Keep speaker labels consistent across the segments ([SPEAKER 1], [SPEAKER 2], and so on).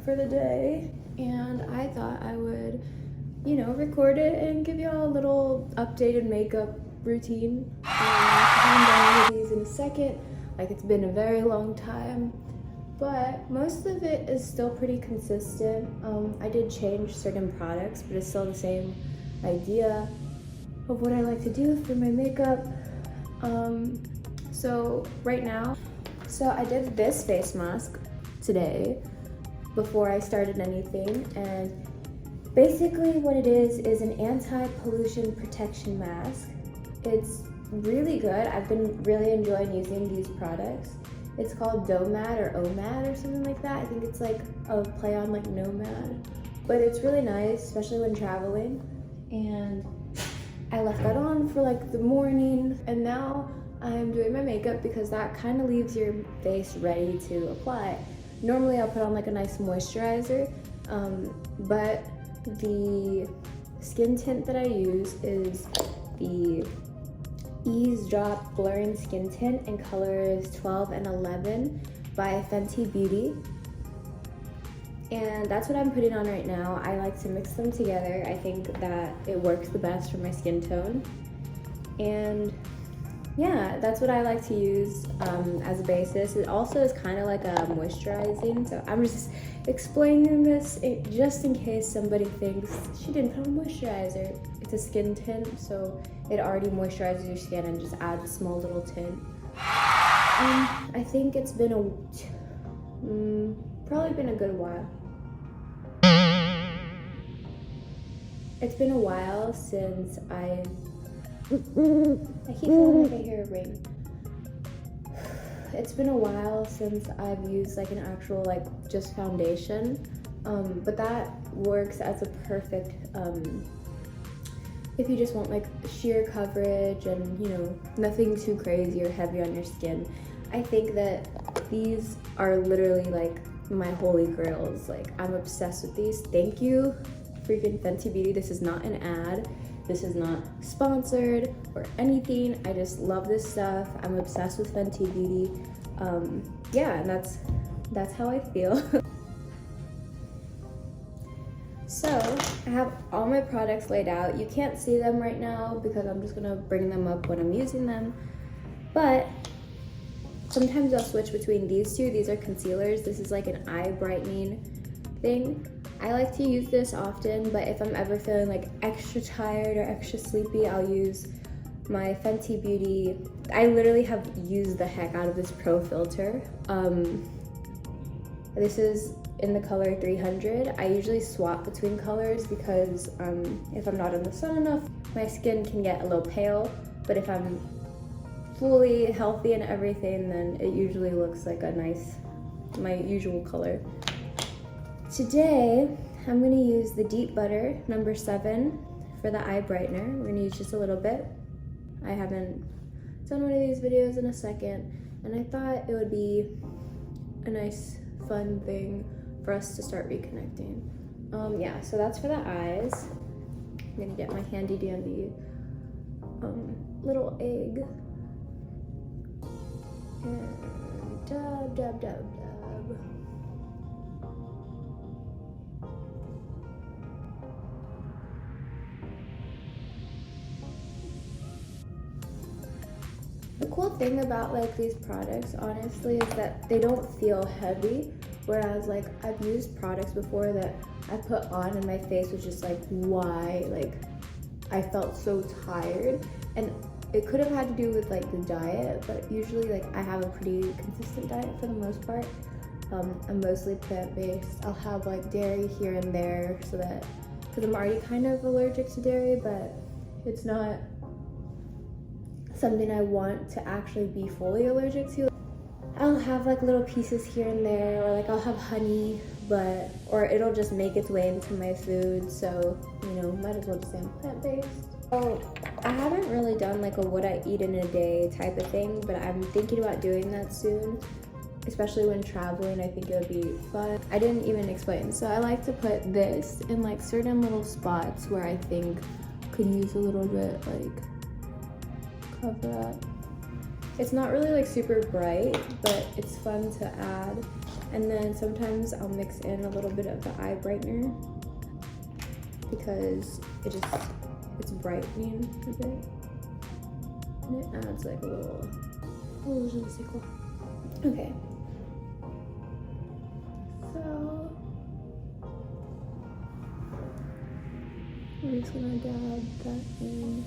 [SPEAKER 1] For the day, and I thought I would, record it and give y'all a little updated makeup routine. I'm done with these in a second. Like, it's been a very long time, but most of it is still pretty consistent. I did change certain products, but it's still the same idea of what I like to do for my makeup. So right now, I did this face mask today before I started anything, and basically what it is an anti-pollution protection mask. It's really good. I've been really enjoying using these products. It's called Domad or Omad or something like that. I think it's like a play on like nomad, but it's really nice, especially when traveling. And I left that on for like the morning, and now I'm doing my makeup because that kind of leaves your face ready to apply. Normally I'll put on like a nice moisturizer, but the skin tint that I use is the Ease Drop Blurring Skin Tint in colors 12 and 11 by Fenty Beauty. And that's what I'm putting on right now. I like to mix them together. I think that it works the best for my skin tone. And yeah, that's what I like to use as a basis. It also is kind of like a moisturizing, so I'm just explaining this just in case somebody thinks she didn't put on moisturizer. It's a skin tint, so it already moisturizes your skin and just adds a small little tint. I think it's been probably been a good while. It's been a while since I keep feeling like I hear a ring. It's been a while since I've used like an actual like just foundation, but that works as a perfect if you just want like sheer coverage and nothing too crazy or heavy on your skin. I think that these are literally like my holy grails. Like, I'm obsessed with these. Thank you, freaking Fenty Beauty. This is not an ad. This is not sponsored or anything. I just love this stuff. I'm obsessed with Fenty Beauty. Yeah, and that's how I feel. So I have all my products laid out. You can't see them right now because I'm just gonna bring them up when I'm using them. But sometimes I'll switch between these two. These are concealers. This is like an eye brightening thing. I like to use this often, but if I'm ever feeling like extra tired or extra sleepy, I'll use my Fenty Beauty. I literally have used the heck out of this Pro Filter. This is in the color 300. I usually swap between colors because if I'm not in the sun enough, my skin can get a little pale, but if I'm fully healthy and everything, then it usually looks like my usual color. Today, I'm gonna use the Deep Butter number 7 for the eye brightener. We're gonna use just a little bit. I haven't done one of these videos in a second, and I thought it would be a nice, fun thing for us to start reconnecting. Yeah, so that's for the eyes. I'm gonna get my handy dandy little egg. And dab, dab, dab, dab. The cool thing about like these products, honestly, is that they don't feel heavy. Whereas like I've used products before that I put on and my face was just like, why? Like, I felt so tired. And it could have had to do with like the diet, but usually like I have a pretty consistent diet for the most part. I'm mostly plant-based. I'll have like dairy here and there so that, because I'm already kind of allergic to dairy, but it's not something I want to actually be fully allergic to. I'll have like little pieces here and there, or like I'll have honey, or it'll just make its way into my food, so, you know, might as well just say I'm plant-based. So I haven't really done like a what I eat in a day type of thing, but I'm thinking about doing that soon, especially when traveling. I think it would be fun. I didn't even explain. So I like to put this in like certain little spots where I think could use a little bit like cover up. It's not really like super bright, but it's fun to add. And then sometimes I'll mix in a little bit of the eye brightener because it's brightening a bit. And it adds like a little je ne sais quoi. Okay. So I'm just gonna dab that in.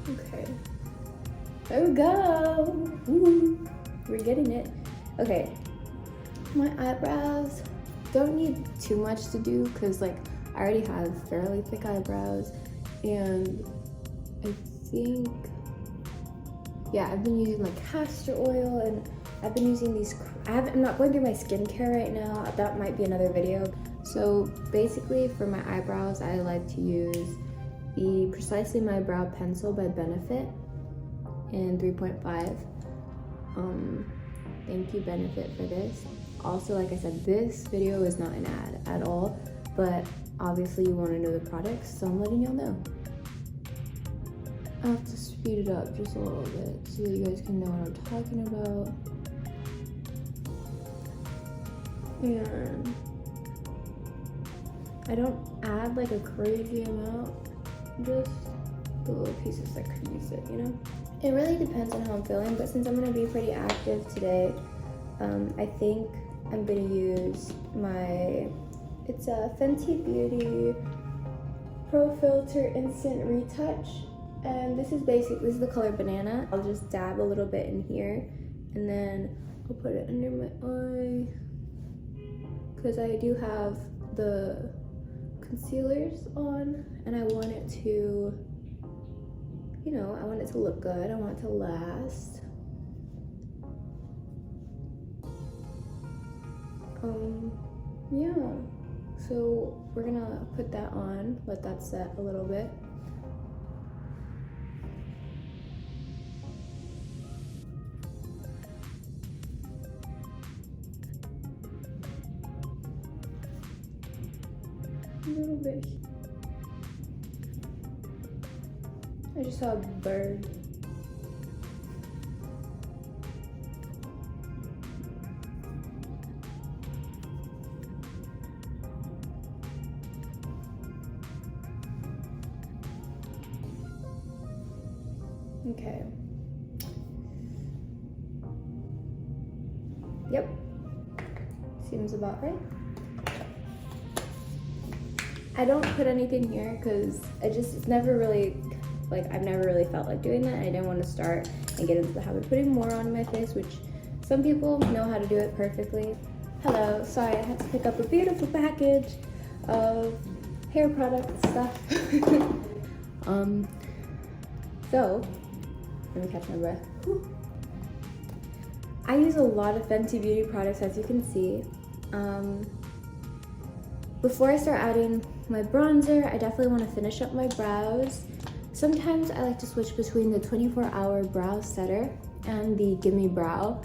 [SPEAKER 1] Okay, there we go. Woo. We're getting it. Okay, my eyebrows don't need too much to do because like I already have fairly thick eyebrows, and I think, yeah, I've been using like castor oil, and I've been using these. I'm not going through my skincare right now. That might be another video. So basically for my eyebrows, I like to use the Precisely My Brow Pencil by Benefit in 3.5. Thank you, Benefit, for this. Also, like I said, this video is not an ad at all, but obviously you want to know the products, so I'm letting y'all know. I have to speed it up just a little bit so that you guys can know what I'm talking about. And I don't add like a crazy amount, just the little pieces that could use it, you know? It really depends on how I'm feeling, but since I'm gonna be pretty active today, I think I'm gonna use it's a Fenty Beauty Pro Filter Instant Retouch, and this is the color Banana. I'll just dab a little bit in here, and then I'll put it under my eye, because I do have the concealers on, and I want it to, you know, I want it to look good. I want it to last. Yeah. So we're gonna put that on, let that set a little bit. A little bit. I just saw a bird. Okay. Yep. Seems about right. I don't put anything here because it's never really, like, I've never really felt like doing that. I didn't want to start and get into the habit of putting more on my face, which some people know how to do it perfectly. Hello, sorry, I had to pick up a beautiful package of hair product stuff. So, let me catch my breath. Whew. I use a lot of Fenty Beauty products, as you can see. Before I start adding my bronzer, I definitely want to finish up my brows. Sometimes I like to switch between the 24-hour brow setter and the Gimme Brow.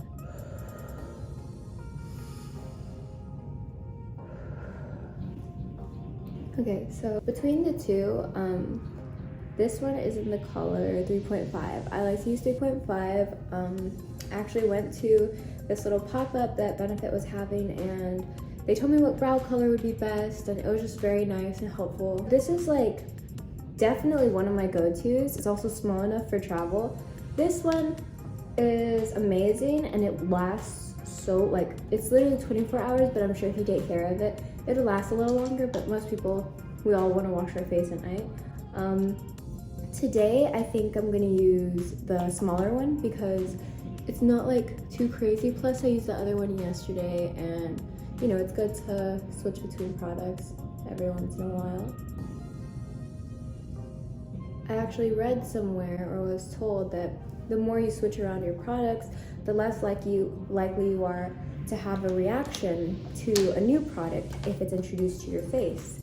[SPEAKER 1] Okay, so between the two, this one is in the color 3.5. I like to use 3.5. I actually went to this little pop-up that Benefit was having, and they told me what brow color would be best, and it was just very nice and helpful. This is like definitely one of my go-tos. It's also small enough for travel. This one is amazing, and it lasts so, like, it's literally 24 hours, but I'm sure if you take care of it, it'll last a little longer. But most people, we all want to wash our face at night. Today, I think I'm gonna use the smaller one because it's not like too crazy. Plus, I used the other one yesterday, and you know, it's good to switch between products every once in a while. I actually read somewhere or was told that the more you switch around your products, the less likely you are to have a reaction to a new product if it's introduced to your face.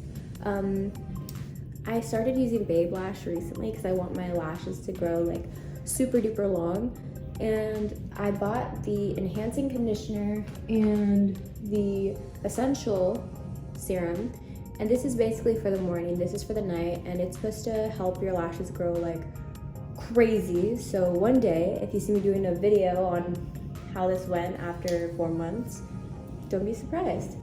[SPEAKER 1] I started using Babe Lash recently because I want my lashes to grow like super duper long, and I bought the enhancing conditioner and the essential serum, and this is basically for the morning, this is for the night, and it's supposed to help your lashes grow like crazy. So one day, if you see me doing a video on how this went after 4 months, don't be surprised.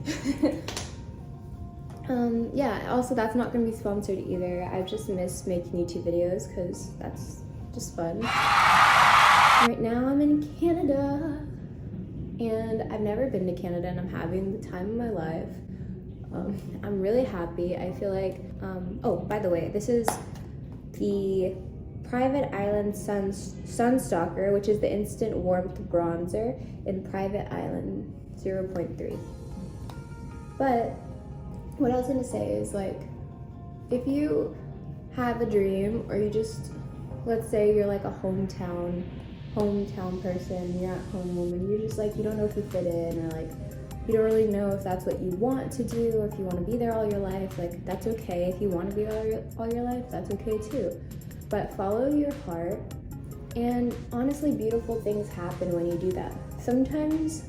[SPEAKER 1] Yeah, also that's not gonna be sponsored either. I've just missed making YouTube videos because that's just fun. Right now I'm in Canada, and I've never been to Canada, and I'm having the time of my life. I'm really happy. I feel like, oh, by the way, this is the Private Island Sunstalker, which is the Instant Warmth Bronzer in Private Island 0.3. But what I was gonna say is, like, if you have a dream, or you just, let's say you're like a hometown person, you're at home and you're just like, you don't know if you fit in, or like, you don't really know if that's what you want to do, or if you want to be there all your life, like, that's okay. If you want to be there all your life, that's okay too. But follow your heart, and honestly, beautiful things happen when you do that. Sometimes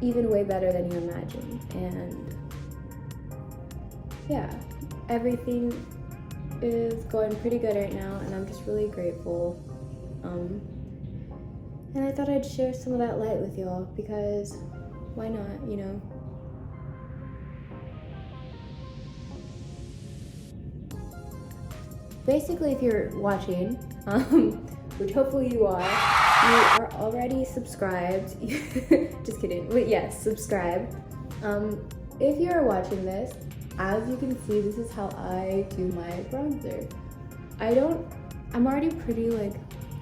[SPEAKER 1] even way better than you imagine. And yeah, everything is going pretty good right now, and I'm just really grateful. And I thought I'd share some of that light with y'all, because why not, you know? Basically, if you're watching, which hopefully you are already subscribed. Just kidding, but yes, subscribe. If you're watching this, as you can see, this is how I do my bronzer. I'm already pretty like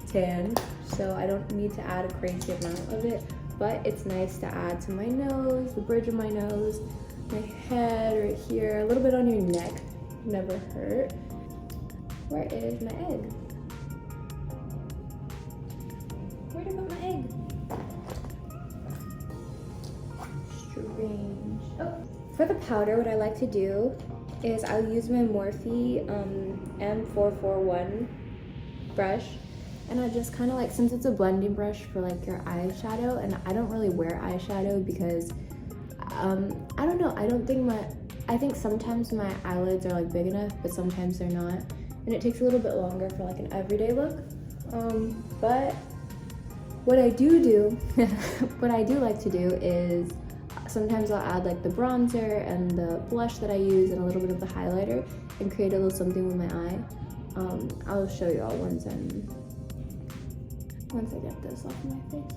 [SPEAKER 1] tan, so I don't need to add a crazy amount of it, but it's nice to add to my nose, the bridge of my nose, my head right here, a little bit on your neck, never hurt. Where is my egg? Where did I put my egg? Strange. Oh. For the powder, what I like to do is I'll use my Morphe M441 brush, and I just kind of like, since it's a blending brush for like your eyeshadow, and I don't really wear eyeshadow because I don't know, I think sometimes my eyelids are like big enough, but sometimes they're not, and it takes a little bit longer for like an everyday look. But what I do what I do like to do is sometimes I'll add like the bronzer and the blush that I use and a little bit of the highlighter and create a little something with my eye. I'll show you all once I get this off my face.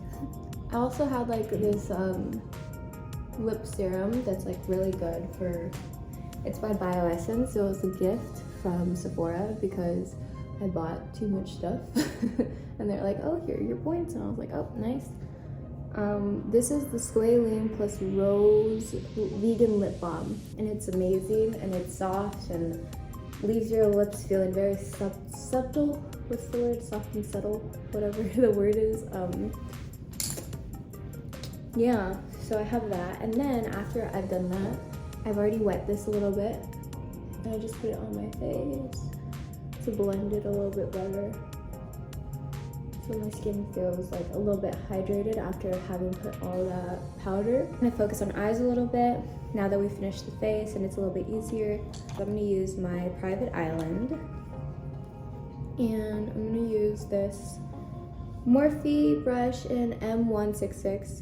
[SPEAKER 1] I also had like this lip serum that's like really good for, it's by Bioessence. So it was a gift from Sephora because I bought too much stuff and they're like, oh, here are your points, and I was like, oh, nice. This is the Squalene plus Rose vegan lip balm, and it's amazing, and it's soft and leaves your lips feeling very subtle. What's the word? Soft and subtle, whatever the word is. Yeah, so I have that, and then after I've done that, I've already wet this a little bit, and I just put it on my face to blend it a little bit better, so my skin feels like a little bit hydrated after having put all that powder. I'm gonna focus on eyes a little bit now that we finished the face and it's a little bit easier. So I'm gonna use my Private Island, and I'm gonna use this Morphe brush in M166.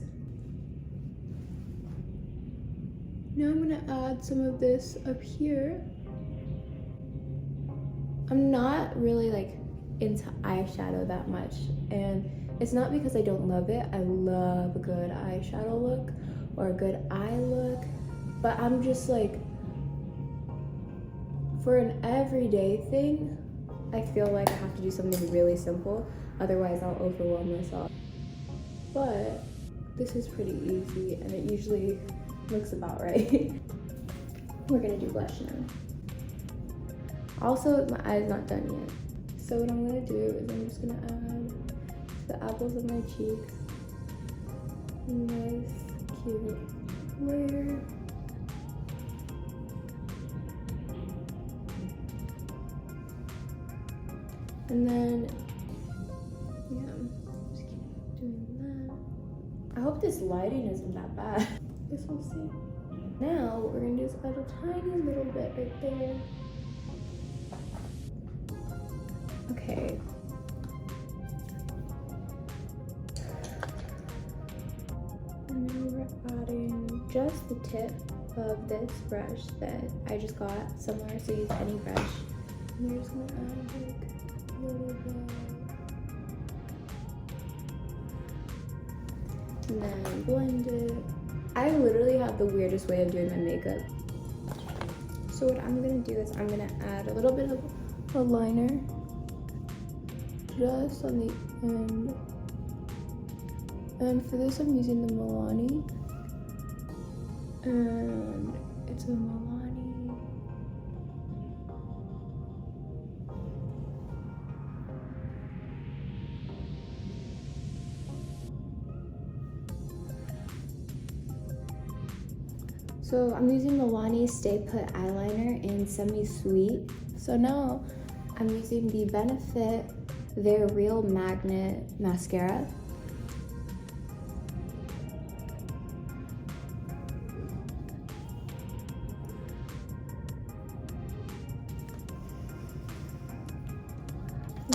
[SPEAKER 1] Now I'm gonna add some of this up here. I'm not really like into eyeshadow that much, and it's not because I don't love it. I love a good eyeshadow look or a good eye look, but I'm just like, For an everyday thing, I feel like I have to do something really simple, otherwise I'll overwhelm myself. But this is pretty easy and it usually looks about right. We're gonna do blush now. Also, my eye's not done yet. So what I'm gonna do is I'm just gonna add to the apples of my cheeks a nice, cute layer. And then, yeah, just keep doing that. I hope this lighting isn't that bad. Guess we'll see. Now, what we're gonna do is add a tiny little bit right there. Okay. And now we're adding just the tip of this brush that I just got somewhere, so use any brush. And you're just gonna add like a little bit. And then blend it. I literally have the weirdest way of doing my makeup. So what I'm gonna do is I'm gonna add a little bit of a liner just on the end. And for this I'm using the Milani. And it's a Milani. So I'm using Milani Stay Put eyeliner in Semi Sweet. So now I'm using the Benefit Their Real Magnet mascara.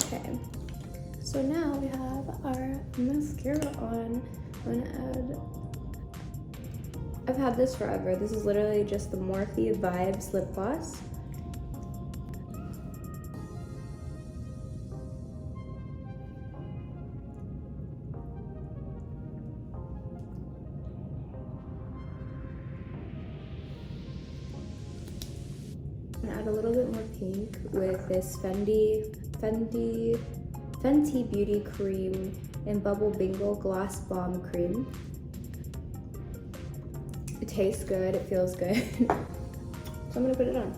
[SPEAKER 1] Okay, so now we have our mascara on. I'm gonna add, I've had this forever. This is literally just the Morphe Vibes lip gloss. And add a little bit more pink with this Fenty Beauty Cream in Bubble Bingle Gloss Bomb Cream. It tastes good, it feels good. So I'm gonna put it on.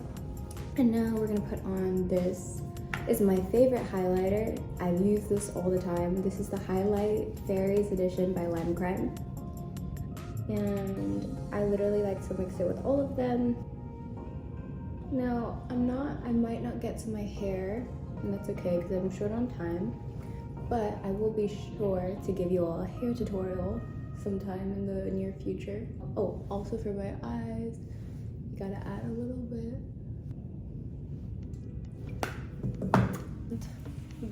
[SPEAKER 1] And now we're gonna put on this. Is my favorite highlighter. I've used this all the time. This is the Highlight Fairies Edition by Lime Crime. And I literally like to mix it with all of them. Now, I might not get to my hair, and that's okay because I'm short on time, but I will be sure to give you all a hair tutorial sometime in the near future. Oh, also for my eyes, you gotta add a little bit.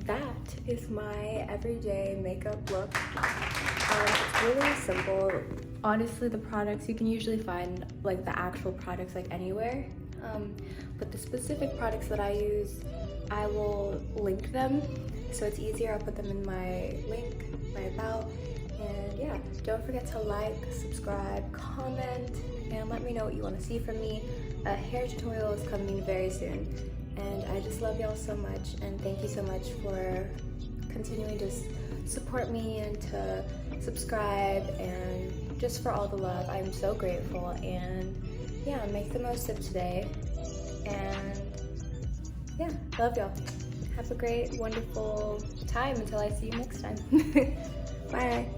[SPEAKER 1] That is my everyday makeup look. It's really simple. Honestly, the products, you can usually find like the actual products like anywhere. But the specific products that I use, I will link them. So it's easier, I'll put them in my link, my about. And yeah, don't forget to like, subscribe, comment, and let me know what you want to see from me. A hair tutorial is coming very soon. And I just love y'all so much, and thank you so much for continuing to support me and to subscribe, and just for all the love. I'm so grateful, and yeah, make the most of today. And yeah, love y'all. Have a great, wonderful time until I see you next time. Bye.